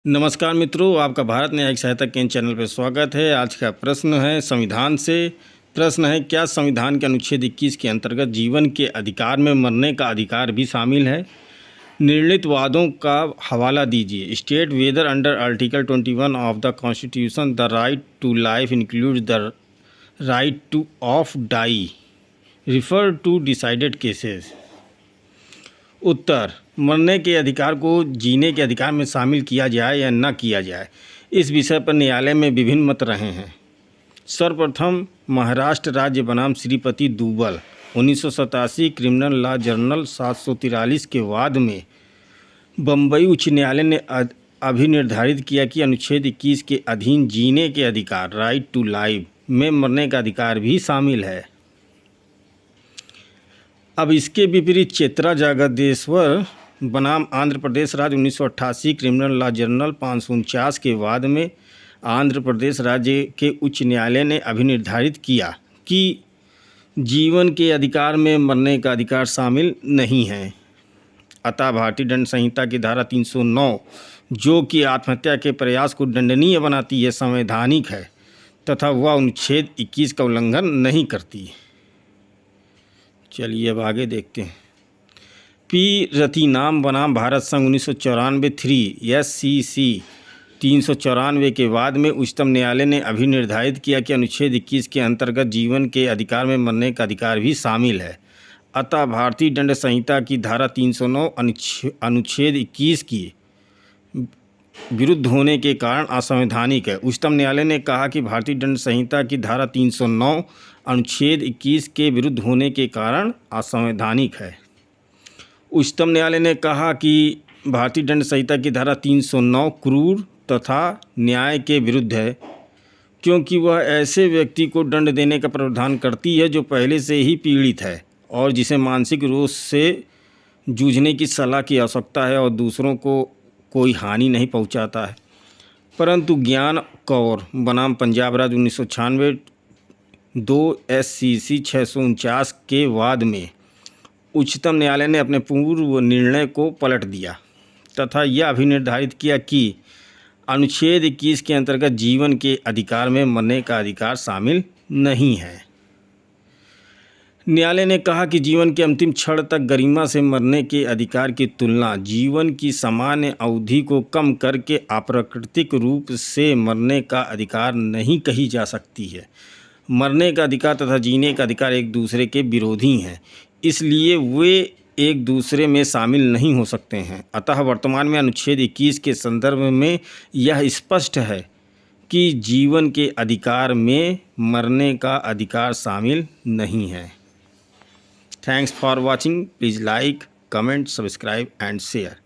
नमस्कार मित्रों, आपका भारत न्यायिक सहायता केंद्र चैनल पर स्वागत है। आज का प्रश्न है संविधान से। प्रश्न है, क्या संविधान के अनुच्छेद 21 के अंतर्गत जीवन के अधिकार में मरने का अधिकार भी शामिल है? निर्णीत वादों का हवाला दीजिए। State whether under article 21 of the constitution the right to life includes the right to of die, refer to decided cases. उत्तर, मरने के अधिकार को जीने के अधिकार में शामिल किया जाए या न किया जाए, इस विषय पर न्यायालय में विभिन्न मत रहे हैं। सर्वप्रथम महाराष्ट्र राज्य बनाम श्रीपति दूबल 1987 क्रिमिनल लॉ जर्नल 743 के वाद में बम्बई उच्च न्यायालय ने अभिनिर्धारित किया कि अनुच्छेद 21 के अधीन जीने के अधिकार, राइट टू लाइफ, में मरने का अधिकार भी शामिल है। अब इसके विपरीत चेत्रा जगदेश्वर बनाम आंध्र प्रदेश राज्य 1988 क्रिमिनल लॉ जर्नल 549 के वाद में आंध्र प्रदेश राज्य के उच्च न्यायालय ने अभिनिर्धारित किया कि जीवन के अधिकार में मरने का अधिकार शामिल नहीं है। अतः भारतीय दंड संहिता की धारा 309, जो कि आत्महत्या के प्रयास को दंडनीय बनाती है, संवैधानिक है तथा वह अनुच्छेद 21 का उल्लंघन नहीं करती। चलिए अब आगे देखते हैं। पी रतिनाम बनाम भारत संघ 1994 3 SCC 394 के वाद में उच्चतम न्यायालय ने अभिनिर्धारित किया कि अनुच्छेद 21 के अंतर्गत जीवन के अधिकार में मरने का अधिकार भी शामिल है। अतः भारतीय दंड संहिता की धारा 309 अनुच्छेद 21 की विरुद्ध होने के कारण असंवैधानिक है। उच्चतम न्यायालय ने कहा कि भारतीय दंड संहिता की धारा 309 अनुच्छेद 21 के विरुद्ध होने के कारण असंवैधानिक है। उच्चतम न्यायालय ने कहा कि भारतीय दंड संहिता की धारा 309 क्रूर तथा न्याय के विरुद्ध है, क्योंकि वह ऐसे व्यक्ति को दंड देने का प्रावधान करती है जो पहले से ही पीड़ित है और जिसे मानसिक रोग से जूझने की सलाह की आवश्यकता है और दूसरों को कोई हानि नहीं पहुंचाता है। परंतु ज्ञान कौर बनाम पंजाब राज्य 1996 2 SCC 649 के वाद में उच्चतम न्यायालय ने अपने पूर्व निर्णय को पलट दिया तथा यह अभिनिर्धारित किया कि अनुच्छेद 21 के अंतर्गत जीवन के अधिकार में मरने का अधिकार शामिल नहीं है। न्यायालय ने कहा कि जीवन के अंतिम क्षण तक गरिमा से मरने के अधिकार की तुलना जीवन की सामान्य अवधि को कम करके अप्राकृतिक रूप से मरने का अधिकार नहीं कही जा सकती है। मरने का अधिकार तथा जीने का अधिकार एक दूसरे के विरोधी हैं, इसलिए वे एक दूसरे में शामिल नहीं हो सकते हैं। अतः वर्तमान में अनुच्छेद 21 के संदर्भ में यह स्पष्ट है कि जीवन के अधिकार में मरने का अधिकार शामिल नहीं है। Thanks for watching. Please like, comment, subscribe and share.